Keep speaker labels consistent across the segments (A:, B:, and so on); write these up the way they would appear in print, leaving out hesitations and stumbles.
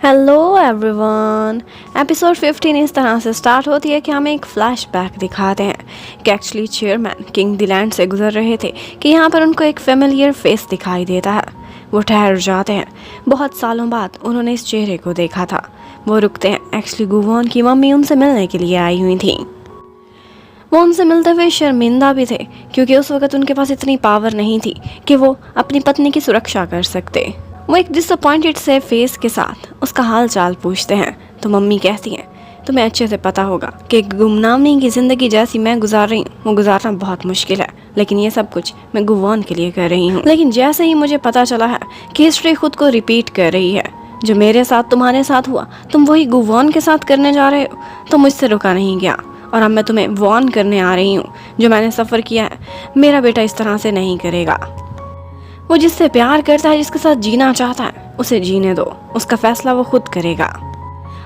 A: Hello everyone. Episode 15 इस तरह से स्टार्ट होती है कि हमें एक फ्लैशबैक दिखाते हैं कि एक्चुअली चेयरमैन किंग दिलैंड से गुजर रहे थे कि यहाँ पर उनको एक फेमिलियर फेस दिखाई देता है। वो ठहर जाते हैं। बहुत सालों बाद उन्होंने इस चेहरे को देखा था। वो रुकते हैं। एक्चुअली गुवॉन की मम्मी उनसे मिलने के लिए आई हुई थी। वो उनसे मिलते हुए शर्मिंदा भी थे क्योंकि उस वक्त उनके पास इतनी पावर नहीं थी कि वो अपनी पत्नी की सुरक्षा कर सकते। वो एक डिसअपॉइंटेड से फेस के साथ उसका हाल चाल पूछते हैं तो मम्मी कहती हैं, तुम्हें अच्छे से पता होगा कि एक गुमनामी की ज़िंदगी जैसी मैं गुजार रही हूँ वो गुजारना बहुत मुश्किल है, लेकिन ये सब कुछ मैं गुवॉन के लिए कर रही हूँ। लेकिन जैसे ही मुझे पता चला है कि हिस्ट्री खुद को रिपीट कर रही है, जो मेरे साथ तुम्हारे साथ हुआ तुम वही गुवॉन के साथ करने जा रहे हो, तो मुझसे रुका नहीं गया और अब मैं तुम्हें वॉर्न करने आ रही हूँ। जो मैंने सफ़र किया है मेरा बेटा इस तरह से नहीं करेगा। वो जिससे प्यार करता है, जिसके साथ जीना चाहता है, उसे जीने दो। उसका फैसला वो खुद करेगा।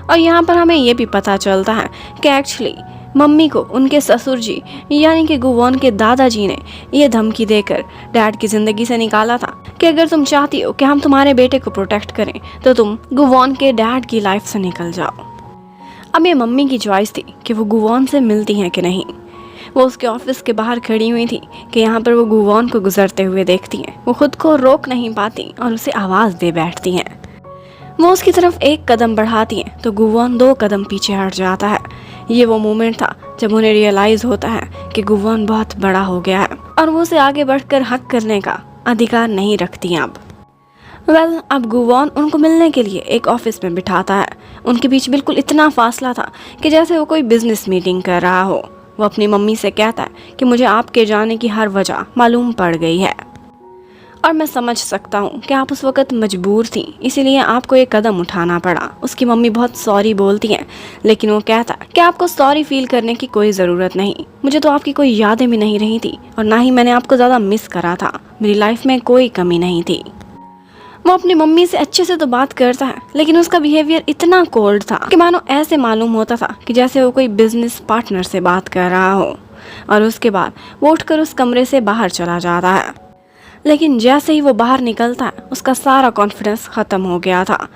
A: और यहाँ पर हमें ये भी पता चलता है कि एक्चुअली मम्मी को उनके ससुर जी यानी कि गुवॉन के दादाजी ने ये धमकी देकर डैड की ज़िंदगी से निकाला था कि अगर तुम चाहती हो कि हम तुम्हारे बेटे को प्रोटेक्ट करें तो तुम गुवॉन के डैड की लाइफ से निकल जाओ। अब ये मम्मी की चॉइस थी कि वो गुवॉन से मिलती हैं कि नहीं। वो उसके ऑफिस के बाहर खड़ी हुई थी कि यहाँ पर वो गुवॉन को गुजरते हुए देखती हैं। वो खुद को रोक नहीं पाती और उसे आवाज़ दे बैठती हैं। वो उसकी तरफ एक कदम बढ़ाती हैं तो गुवॉन 2 कदम पीछे हट जाता है। ये वो मोमेंट था जब उन्हें रियलाइज़ होता है कि गुवॉन बहुत बड़ा हो गया है और वो उसे आगे बढ़कर हक करने का अधिकार नहीं रखती अब। अब गुवॉन उनको मिलने के लिए एक ऑफिस में बिठाता है। उनके बीच बिल्कुल इतना फासला था कि जैसे वो कोई बिजनेस मीटिंग कर रहा हो। वो अपनी मम्मी से कहता है कि मुझे आपके जाने की हर वजह मालूम पड़ गई है और मैं समझ सकता हूँ कि आप उस वक्त मजबूर थी, इसीलिए आपको ये कदम उठाना पड़ा। उसकी मम्मी बहुत सॉरी बोलती हैं, लेकिन वो कहता है कि आपको सॉरी फील करने की कोई ज़रूरत नहीं। मुझे तो आपकी कोई यादें भी नहीं रही थी और ना ही मैंने आपको ज़्यादा मिस करा था। मेरी लाइफ में कोई कमी नहीं थी। वो अपनी मम्मी से अच्छे से तो बात करता है, लेकिन उसका बिहेवियर इतना कोल्ड था कि मानो ऐसे मालूम होता था कि जैसे वो कोई बिजनेस पार्टनर से बात कर रहा हो। और उसके बाद वो उठकर उस कमरे से बाहर चला जाता है। लेकिन जैसे ही वो बाहर निकलता है उसका सारा कॉन्फिडेंस ख़त्म हो गया था।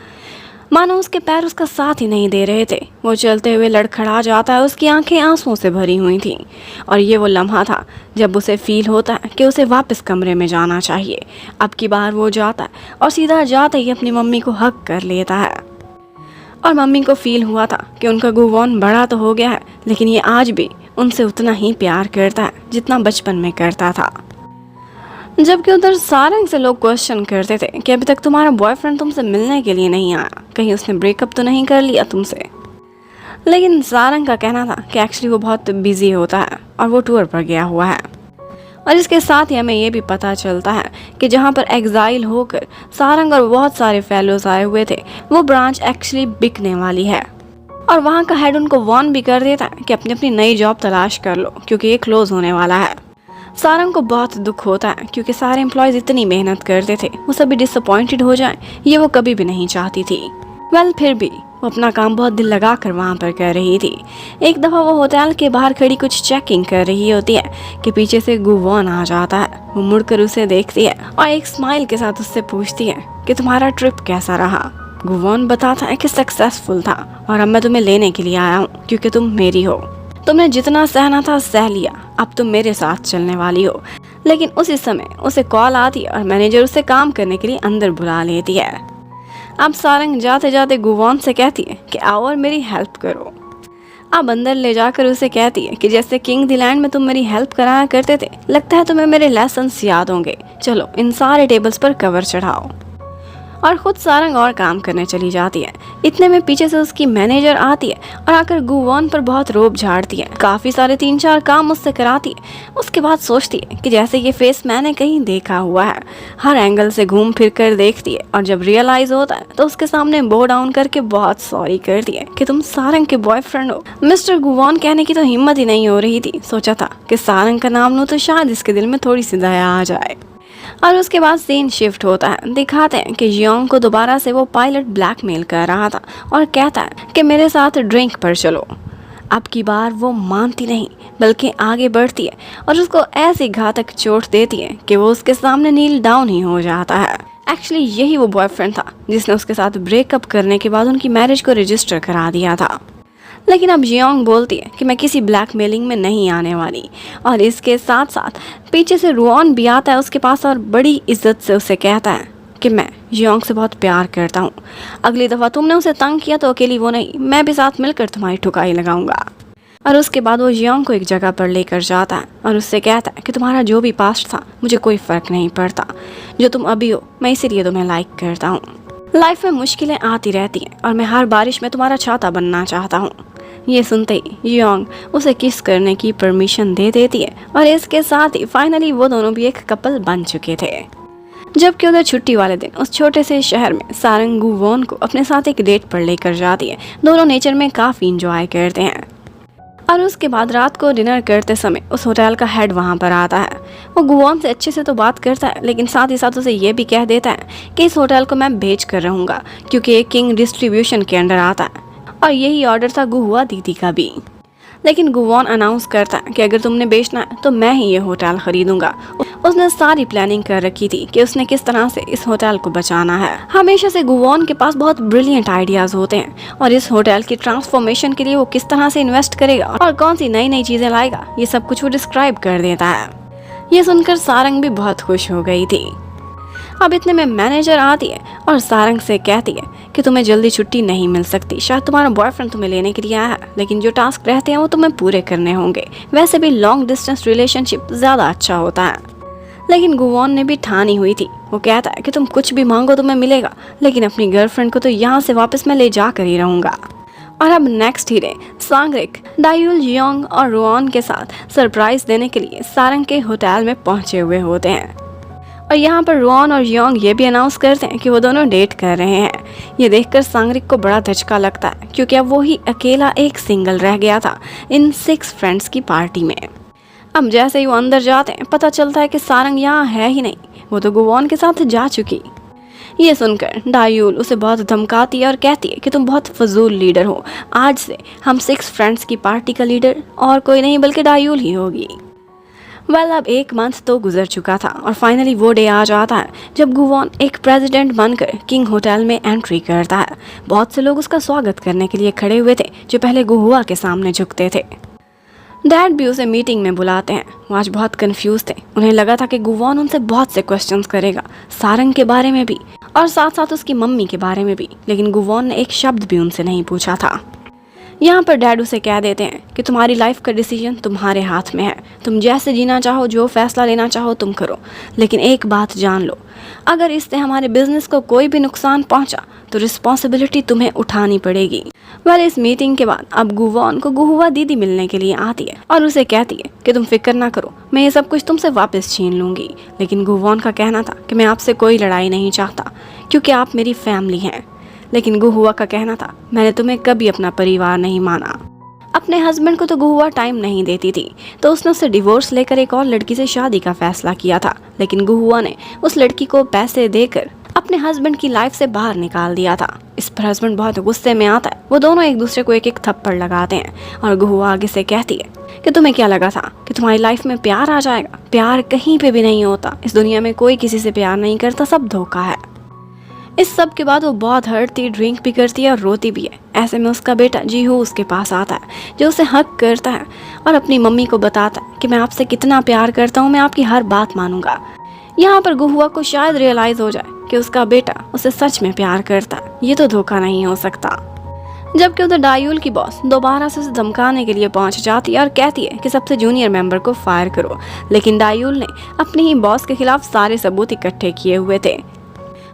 A: मानो उसके पैर उसका साथ ही नहीं दे रहे थे। वो चलते हुए लड़खड़ा जाता है। उसकी आंखें आंसुओं से भरी हुई थीं और ये वो लम्हा था जब उसे फील होता है कि उसे वापस कमरे में जाना चाहिए। अब की बार वो जाता है और सीधा जाते ही अपनी मम्मी को हक कर लेता है। और मम्मी को फील हुआ था कि उनका गुवॉन बड़ा तो हो गया है, लेकिन ये आज भी उनसे उतना ही प्यार करता है जितना बचपन में करता था। जबकि उधर सारंग से लोग क्वेश्चन करते थे कि अभी तक तुम्हारा बॉयफ्रेंड तुमसे मिलने के लिए नहीं आया, कहीं उसने ब्रेकअप तो नहीं कर लिया तुमसे। लेकिन सारंग का कहना था कि एक्चुअली वो बहुत बिजी होता है और वो टूर पर गया हुआ है। और इसके साथ ही हमें ये भी पता चलता है कि जहाँ पर एग्जाइल होकर सारंग और बहुत सारे फेलोज आए हुए थे, वो ब्रांच एक्चुअली बिकने वाली है। और वहाँ का हेड उनको वार्न भी कर देता है कि अपनी अपनी नई जॉब तलाश कर लो क्योंकि ये क्लोज होने वाला है। सारंग को बहुत दुख होता है क्योंकि सारे एम्प्लॉयज़ इतनी मेहनत करते थे, वो सभी डिसअपॉइंटेड हो जाएं, ये वो कभी भी नहीं चाहती थी। फिर भी वो अपना काम बहुत दिल लगा कर वहाँ पर कर रही थी। एक दफ़ा वो होटल के बाहर खड़ी कुछ चेकिंग कर रही होती है कि पीछे से गुवॉन आ जाता है। वो मुड़कर उसे देखती है और एक स्माइल के साथ उससे पूछती है कि तुम्हारा ट्रिप कैसा रहा। गुवॉन बताता है कि सक्सेसफुल था और अब मैं तुम्हें लेने के लिए आया हूँ क्योंकि तुम मेरी हो। तुमने जितना सहना था सह लिया, अब तुम मेरे साथ चलने वाली हो। लेकिन उसी समय उसे कॉल आती है और मैनेजर उसे काम करने के लिए अंदर बुला लेती है। अब सारंग जाते जाते गुवॉन से कहती है कि आओ और मेरी हेल्प करो। अब अंदर ले जाकर उसे कहती है कि जैसे किंग दिलैंड में तुम मेरी हेल्प कराया करते थे, लगता है तुम्हें मेरे लेसन्स याद होंगे। चलो इन सारे टेबल्स पर कवर चढ़ाओ। और खुद सारंग और काम करने चली जाती है। इतने में पीछे से उसकी मैनेजर आती है और आकर गुवॉन पर बहुत रोब झाड़ती है। काफ़ी सारे 3-4 काम उससे कराती है। उसके बाद सोचती है कि जैसे ये फेस मैंने कहीं देखा हुआ है। हर एंगल से घूम फिर कर देखती है और जब रियलाइज़ होता है तो उसके सामने बो डाउन करके बहुत सॉरी करती है कि तुम सारंग के बॉयफ्रेंड हो। मिस्टर गुवॉन कहने की तो हिम्मत ही नहीं हो रही थी। सोचा था कि सारंग का नाम लूँ तो शायद इसके दिल में थोड़ी सी दया आ जाए। और उसके बाद सीन शिफ्ट होता है। दिखाते हैं कि जियोंग को दोबारा से वो पायलट ब्लैकमेल कर रहा था और कहता है कि मेरे साथ ड्रिंक पर चलो। अब की बार वो मानती नहीं बल्कि आगे बढ़ती है और उसको ऐसी घातक चोट देती है कि वो उसके सामने नील डाउन ही हो जाता है। एक्चुअली यही वो बॉयफ्रेंड था जिसने उसके साथ ब्रेकअप करने के बाद उनकी मैरिज को रजिस्टर करा दिया था। लेकिन अब जियोंग बोलती है कि मैं किसी ब्लैकमेलिंग में नहीं आने वाली, और इसके साथ साथ पीछे से रुआन भी आता है उसके पास और बड़ी इज्जत से उसे कहता है कि मैं जियोंग से बहुत प्यार करता हूँ। अगली दफ़ा तुमने उसे तंग किया तो अकेली वो नहीं, मैं भी साथ मिलकर तुम्हारी ठुकाई लगाऊंगा। और उसके बाद वो जियोंग को एक जगह पर लेकर जाता है और उससे कहता है कि तुम्हारा जो भी पास्ट था मुझे कोई फ़र्क नहीं पड़ता, जो तुम अभी हो मैं इसीलिए तुम्हें लाइक करता हूँ। लाइफ में मुश्किलें आती रहती हैं और मैं हर बारिश में तुम्हारा छाता बनना चाहता हूँ। ये सुनते ही जियोंग उसे किस करने की परमिशन दे देती है और इसके साथ ही फाइनली वो दोनों भी एक कपल बन चुके थे। जबकि उधर छुट्टी वाले दिन उस छोटे से शहर में सारंग गुवोन को अपने साथ एक डेट पर लेकर जाती है। दोनों नेचर में काफ़ी इंजॉय करते हैं और उसके बाद रात को डिनर करते समय उस होटल का हेड वहाँ पर आता है। वो गुवोन से अच्छे से तो बात करता है लेकिन साथ ही साथ उसे ये भी कह देता है कि इस होटल को मैं बेच कर रहूँगा क्योंकि एक किंग डिस्ट्रीब्यूशन के अंडर आता है, और यही ऑर्डर था गुहुआ दीदी का भी। लेकिन गुवोन अनाउंस करता है कि अगर तुमने बेचना है तो मैं ही ये होटल खरीदूंगा। उसने सारी प्लानिंग कर रखी थी कि उसने किस तरह से इस होटल को बचाना है। हमेशा से गुवोन के पास बहुत ब्रिलियंट आइडियाज होते हैं और इस होटल की ट्रांसफॉर्मेशन के लिए वो किस तरह से इन्वेस्ट करेगा और कौन सी नई नई चीजें लाएगा, ये सब कुछ वो डिस्क्राइब कर देता है। ये सुनकर सारंग भी बहुत खुश हो गई थी। अब इतने में मैनेजर आती है और सारंग से कहती है कि तुम्हें जल्दी छुट्टी नहीं मिल सकती, शायद तुम्हारा बॉयफ्रेंड तुम्हें लेने के लिए आया है, लेकिन जो टास्क रहते हैं वो तुम्हें पूरे करने होंगे। वैसे भी लॉन्ग डिस्टेंस रिलेशनशिप ज़्यादा अच्छा होता है। लेकिन गुवोन ने भी ठानी हुई थी। वो कहता है कि तुम कुछ भी मांगो तुम्हें मिलेगा, लेकिन अपनी गर्लफ्रेंड को तो यहाँ से वापस मैं ले जा कर ही रहूँगा। और अब नेक्स्ट हीरे सांगरिक दायुल, जियोंग और रुआन के साथ सरप्राइज देने के लिए सारंग के होटल में पहुंचे हुए होते हैं। और यहाँ पर रुआन और जियोंग ये भी अनाउंस करते हैं कि वो दोनों डेट कर रहे हैं। ये देखकर सांगरिक को बड़ा धचका लगता है क्योंकि अब वो ही अकेला एक सिंगल रह गया था इन 6 फ्रेंड्स की पार्टी में। अब जैसे ही वो अंदर जाते हैं पता चलता है कि सारंग यहाँ है ही नहीं, वो तो गुवोन के साथ जा चुकी। ये सुनकर दायुल उसे बहुत धमकाती है और कहती है कि तुम बहुत फजूल लीडर हो, आज से हम 6 फ्रेंड्स की पार्टी का लीडर और कोई नहीं बल्कि दायुल ही होगी। अब 1 मंथ तो गुजर चुका था और फाइनली वो डे आ जाता है जब गुवोन एक प्रेसिडेंट बनकर किंग होटल में एंट्री करता है। बहुत से लोग उसका स्वागत करने के लिए खड़े हुए थे जो पहले गुहुआ के सामने झुकते थे। डैड भी उसे मीटिंग में बुलाते हैं। वो आज बहुत कंफ्यूज थे। उन्हें लगा था कि गुवोन उनसे बहुत से क्वेश्चंस करेगा, सारंग के बारे में भी और साथ साथ उसकी मम्मी के बारे में भी, लेकिन गुवोन ने एक शब्द भी उनसे नहीं पूछा था। यहाँ पर डैड उसे कह देते हैं कि तुम्हारी लाइफ का डिसीजन तुम्हारे हाथ में है, तुम जैसे जीना चाहो, जो फैसला लेना चाहो तुम करो, लेकिन एक बात जान लो, अगर इससे हमारे बिजनेस को कोई भी नुकसान पहुंचा तो रिस्पॉन्सिबिलिटी तुम्हें उठानी पड़ेगी। इस मीटिंग के बाद अब गुवोन को गुहुआ दीदी मिलने के लिए आती है और उसे कहती है कि तुम फिक्र ना करो, मैं ये सब कुछ तुमसे वापस छीन लूंगी। लेकिन गुवोन का कहना था कि मैं आपसे कोई लड़ाई नहीं चाहता क्योंकि आप मेरी फैमिली हैं। लेकिन गुहुआ का कहना था मैंने तुम्हें कभी अपना परिवार नहीं माना। अपने हस्बैंड को तो गुहुआ टाइम नहीं देती थी तो उसने उससे डिवोर्स लेकर एक और लड़की से शादी का फैसला किया था, लेकिन गुहुआ ने उस लड़की को पैसे देकर अपने हस्बैंड की लाइफ से बाहर निकाल दिया था। इस पर हस्बैंड बहुत गुस्से में आता है। वो दोनों एक दूसरे को एक एक थप्पड़ लगाते हैं और गुहुआ आगे से कहती है कि तुम्हें क्या लगा था कि तुम्हारी लाइफ में प्यार आ जाएगा? प्यार कहीं पे भी नहीं होता, इस दुनिया में कोई किसी से प्यार नहीं करता, सब धोखा है। इस सब के बाद वो बहुत हड़ती, ड्रिंक भी करती है और रोती भी है। ऐसे में उसका बेटा जीहू उसके पास आता है जो उसे हक करता है और अपनी मम्मी को बताता है कि मैं आपसे कितना प्यार करता हूँ, मैं आपकी हर बात मानूंगा। यहाँ पर गुहुआ को शायद रियलाइज हो जाए कि उसका बेटा उसे सच में प्यार करता है, ये तो धोखा नहीं हो सकता। जबकि उधर दायुल की बॉस दोबारा से उसे धमकाने के लिए पहुंच जाती है और कहती है कि सबसे जूनियर मेंबर को फायर करो, लेकिन दायुल ने अपनी ही बॉस के खिलाफ सारे सबूत इकट्ठे किए हुए थे।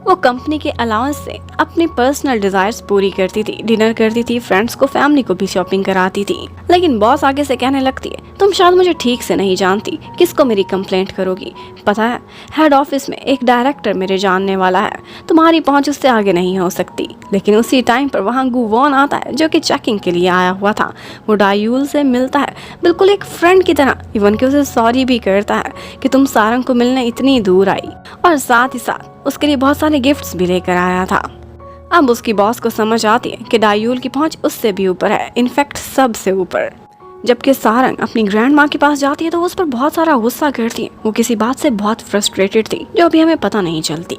A: वो कंपनी के अलाउंस से अपनी पर्सनल डिजायर्स पूरी करती थी, डिनर करती थी, फ्रेंड्स को, फैमिली को भी शॉपिंग कराती थी। लेकिन बॉस आगे से कहने लगती है तुम शायद मुझे ठीक से नहीं जानती, किसको मेरी कंप्लेंट करोगी? पता है हेड ऑफिस में एक डायरेक्टर मेरे जानने वाला है, तुम्हारी पहुंच उससे आगे नहीं हो सकती। लेकिन उसी टाइम पर वहाँ गुवोन आता है जो कि चेकिंग के लिए आया हुआ था। वो दायुल से मिलता है बिल्कुल एक फ्रेंड की तरह, इवन कि उसे सॉरी भी करता है कि तुम सारंग को मिलने इतनी दूर आई, और साथ ही साथ उसके लिए बहुत सारे गिफ्ट्स भी लेकर आया था। अब उसकी बॉस को समझ आती है कि डायूल की पहुंच उससे भी ऊपर है, इनफैक्ट सबसे ऊपर। जबकि सारंग अपनी ग्रैंड माँ के पास जाती है तो वो उस पर बहुत सारा गुस्सा करती है। वो किसी बात से बहुत फ्रस्ट्रेटेड थी जो अभी हमें पता नहीं चलती।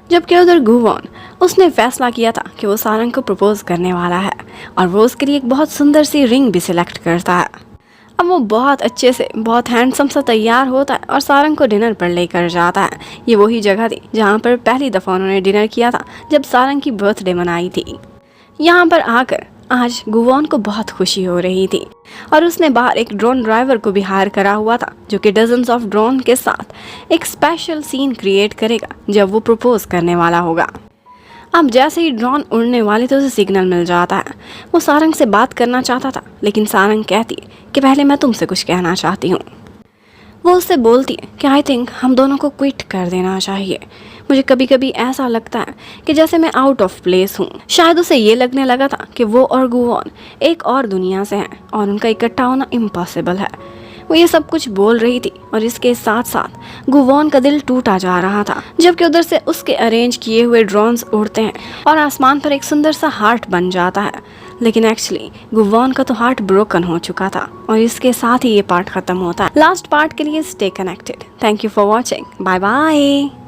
A: जबकि उधर गुवॉन, उसने फैसला किया था कि वो सारंग को प्रपोज करने वाला है और वो उसके लिए एक बहुत सुंदर सी रिंग भी सिलेक्ट करता है। अब वो बहुत अच्छे से, बहुत हैंडसम सा तैयार होता है और सारंग को डिनर पर लेकर जाता है। ये वही जगह थी जहाँ पर पहली दफ़ा उन्होंने डिनर किया था जब सारंग की बर्थडे मनाई थी। यहाँ पर आकर आज गुवॉन को बहुत खुशी हो रही थी और उसने बाहर एक ड्रोन ड्राइवर को भी हायर करा हुआ था जो कि डजन्स ऑफ ड्रोन के साथ एक स्पेशल सीन क्रिएट करेगा जब वो प्रपोज करने वाला होगा। अब जैसे ही ड्रोन उड़ने वाले थे उसे सिग्नल मिल जाता है। वो सारंग से बात करना चाहता था लेकिन सारंग कहती है कि पहले मैं तुमसे कुछ कहना चाहती हूँ। वो उससे बोलती है कि आई थिंक हम दोनों को क्विट कर देना चाहिए। मुझे कभी कभी ऐसा लगता है कि जैसे मैं आउट ऑफ प्लेस हूँ। शायद उसे ये लगने लगा था कि वो और गुवॉन एक और दुनिया से हैं और उनका इकट्ठा होना इम्पॉसिबल है। वो ये सब कुछ बोल रही थी और इसके साथ साथ गुवॉन का दिल टूटा जा रहा था। जबकि उधर से उसके अरेंज किए हुए ड्रोन्स उड़ते हैं और आसमान पर एक सुंदर सा हार्ट बन जाता है। लेकिन एक्चुअली गुवॉन का तो हार्ट ब्रोकन हो चुका था और इसके साथ ही ये पार्ट खत्म होता है। लास्ट पार्ट के लिए stay connected. Thank you for watching. Bye bye.